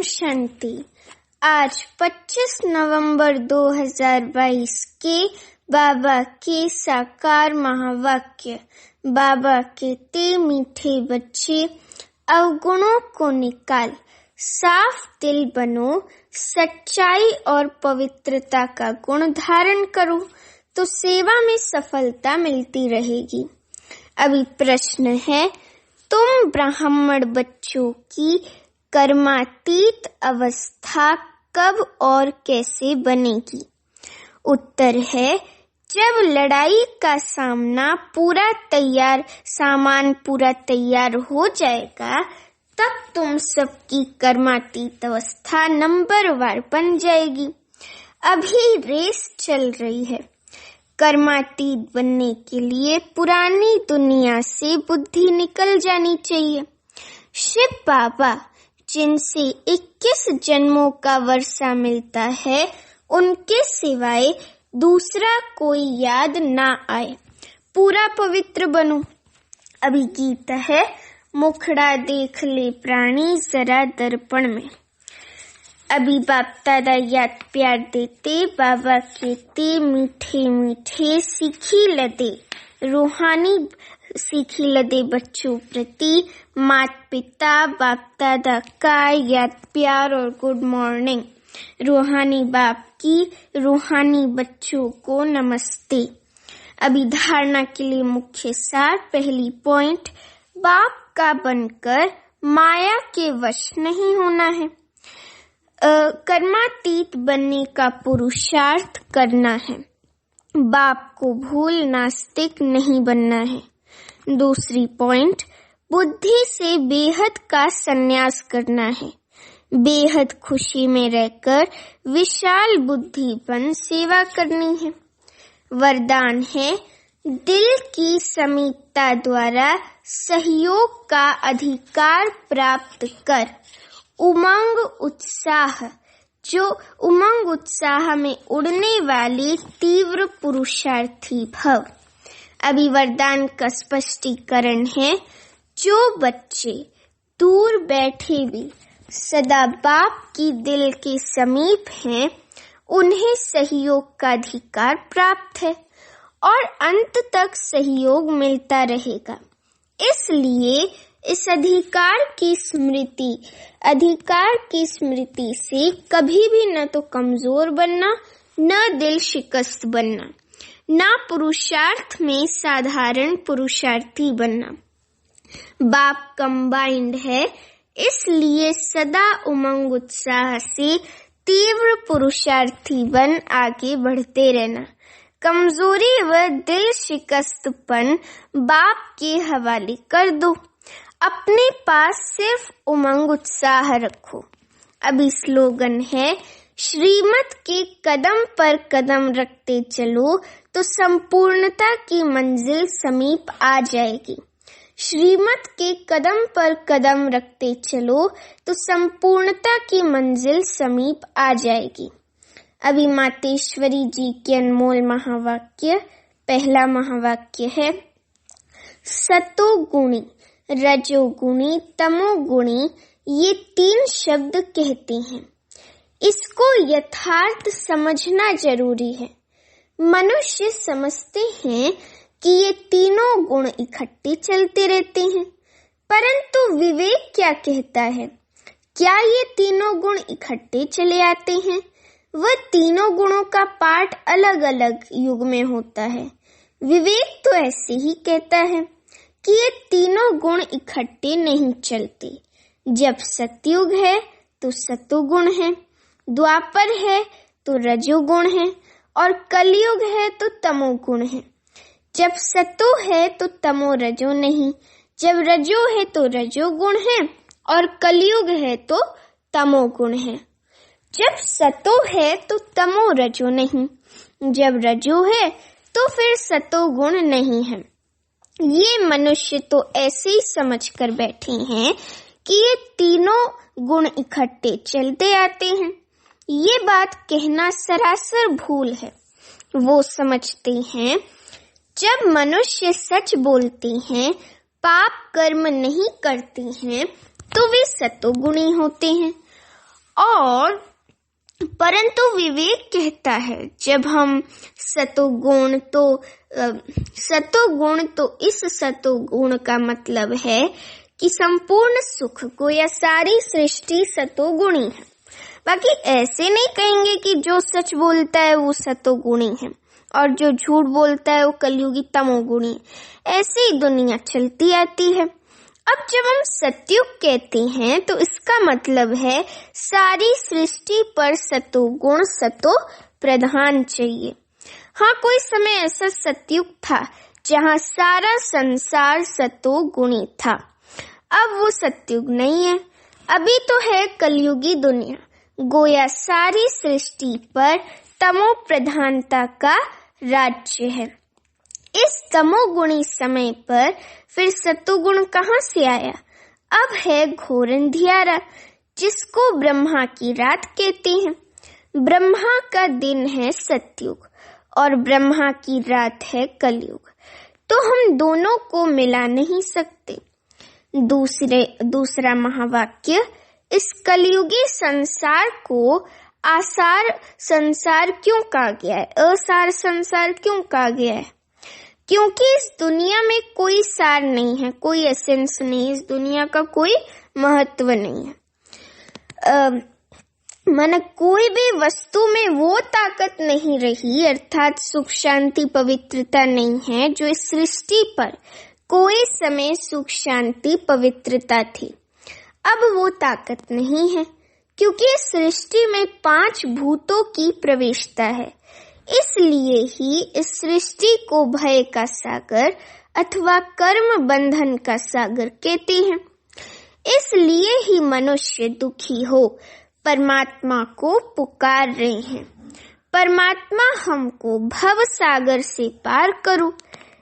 शांति। आज 25 नवंबर 2022 के बाबा के साकार महावाक्य। बाबा कहते, मीठे बच्चे, अवगुणों को निकाल, साफ दिल बनो, सच्चाई और पवित्रता का गुण धारण करो तो सेवा में सफलता मिलती रहेगी। अभी प्रश्न है, तुम ब्राह्मण बच्चों की कर्मातीत अवस्था कब और कैसे बनेगी? उत्तर है, जब लड़ाई का सामान पूरा तैयार हो जाएगा, तब तुम सबकी कर्मातीत अवस्था नंबरवार बन जाएगी। अभी रेस चल रही है। कर्मातीत बनने के लिए पुरानी दुनिया से बुद्धि निकल जानी चाहिए। शिव बाबा, जिनसे 21 जन्मों का वर्षा मिलता है, उनके सिवाय दूसरा कोई याद ना आए, पूरा पवित्र बनो। अभी गीत है, मुखड़ा देख ले प्राणी जरा दर्पण में। अभी बाप दादा याद प्यार देते, बाबा कहते, मीठे मीठे सीखी लदे, रूहानी सीखी लदे बच्चों प्रति माता पिता बाप दादा का याद प्यार और गुड मॉर्निंग। रूहानी बाप की रूहानी बच्चों को नमस्ते। अभी धारणा के लिए मुख्य सार। पहली पॉइंट, बाप का बनकर माया के वश नहीं होना है। कर्मातीत बनने का पुरुषार्थ करना है। बाप को भूल नास्तिक नहीं बनना है। दूसरी पॉइंट, बुद्धि से बेहद का संन्यास करना है। बेहद खुशी में रहकर विशाल बुद्धि बन सेवा करनी है। वरदान है, दिल की समीपता द्वारा सहयोग का अधिकार प्राप्त कर। उमंग उत्साह में उड़ने वाले तीव्र पुरुषार्थी भव। अभी वरदान का स्पष्टीकरण है, जो बच्चे दूर बैठे भी सदा बाप की दिल के समीप हैं, उन्हें सहयोग का अधिकार प्राप्त है और अंत तक सहयोग मिलता रहेगा। इसलिए इस अधिकार की स्मृति से कभी भी न तो कमजोर बनना, न दिल शिकस्त बनना, न पुरुषार्थ में साधारण पुरुषार्थी बनना। बाप कंबाइंड है, इसलिए सदा उमंग उत्साह से तीव्र पुरुषार्थी बन आगे बढ़ते रहना। कमजोरी व दिल शिकस्तपन बाप के हवाले कर दो। अपने पास सिर्फ उमंग उत्साह रखो। अभी स्लोगन है, श्रीमत के कदम पर कदम रखते चलो तो संपूर्णता की मंजिल समीप आ जाएगी। श्रीमत के कदम पर कदम रखते चलो तो संपूर्णता की मंजिल समीप आ जाएगी। अभी मातेश्वरी जी के अनमोल महावाक्य। पहला महावाक्य है, सतोगुणी, रजोगुणी, तमोगुणी, ये 3 शब्द कहते हैं। इसको यथार्थ समझना जरूरी है। मनुष्य समझते हैं कि ये तीनों गुण इकट्ठे चलते रहते हैं, परंतु विवेक क्या कहता है? क्या ये तीनों गुण इकट्ठे चले आते हैं? वह तीनों गुणों का पाठ अलग अलग युग में होता है। विवेक तो ऐसे ही कहता है कि ये तीनों गुण इकट्ठे नहीं चलते। जब सतयुग है तो सतोगुण है, द्वापर है तो रजोगुण है और कलयुग है तो तमोगुण है। जब सतो है तो तमो रजो नहीं, जब रजो है तो रजोगुण है और कलयुग है तो तमोगुण है। जब सतो है तो तमो रजो नहीं, जब रजो है तो फिर सतोगुण नहीं है। ये मनुष्य तो ऐसे ही समझ कर बैठे हैं कि ये तीनों गुण इकट्ठे चलते आते हैं। ये बात कहना सरासर भूल है। वो समझते हैं जब मनुष्य सच बोलते हैं, पाप कर्म नहीं करते हैं, तो वे सतोगुणी होते हैं और परंतु विवेक कहता है जब हम सतोगुण तो इस सतोगुण का मतलब है कि संपूर्ण सुख को या सारी सृष्टि सतोगुणी है। बाकी ऐसे नहीं कहेंगे कि जो सच बोलता है वो सतोगुणी है और जो झूठ बोलता है वो कलयुगी तमोगुणी है। ऐसे ही दुनिया चलती आती है। अब जब हम सतयुग कहते हैं तो इसका मतलब है सारी सृष्टि पर सतोगुण सतो प्रधान चाहिए। हाँ, कोई समय ऐसा सतयुग था जहाँ सारा संसार सतोगुणी था। अब वो सतयुग नहीं है, अभी तो है कलयुगी दुनिया। गोया सारी सृष्टि पर तमो प्रधानता का राज्य है। इस तमोगुणी समय पर फिर सतोगुण कहाँ से आया? अब है घोर अंधियारा, जिसको ब्रह्मा की रात कहते हैं। ब्रह्मा का दिन है सतयुग और ब्रह्मा की रात है कलयुग, तो हम दोनों को मिला नहीं सकते। दूसरा महावाक्य, इस कलयुगी संसार को आसार संसार क्यों कहा गया है, असार संसार क्यों कहा गया है? क्योंकि इस दुनिया में कोई सार नहीं है, कोई एसेंस नहीं, इस दुनिया का कोई महत्व नहीं है। मन कोई भी वस्तु में वो ताकत नहीं रही, अर्थात सुख शांति पवित्रता नहीं है जो इस सृष्टि पर कोई समय सुख शांति पवित्रता थी। अब वो ताकत नहीं है, क्योंकि इस सृष्टि में 5 भूतों की प्रवेशता है। इसलिए ही इस सृष्टि को भय का सागर अथवा कर्म बंधन का सागर कहते हैं। इसलिए ही मनुष्य दुखी हो परमात्मा को पुकार रहे हैं, परमात्मा हमको भव सागर से पार करो।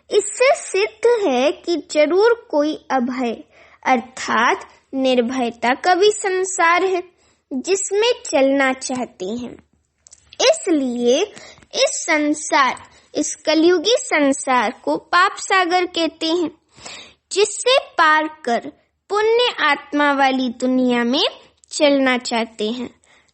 इससे सिद्ध है कि जरूर कोई अभय अर्थात निर्भयता का भी संसार है जिसमें चलना चाहते हैं। इसलिए इस कलयुगी संसार को पाप सागर कहते हैं, जिससे पार कर पुण्य आत्मा वाली दुनिया में चलना चाहते हैं।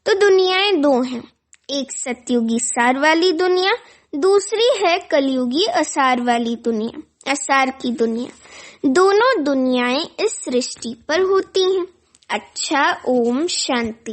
तो दुनियाएं 2 हैं, एक सतयुगी सार वाली दुनिया, दूसरी है कलयुगी असार वाली दुनिया, असार की दुनिया। दोनों दुनियाएं इस सृष्टि पर होती हैं। अच्छा, ओम शांति।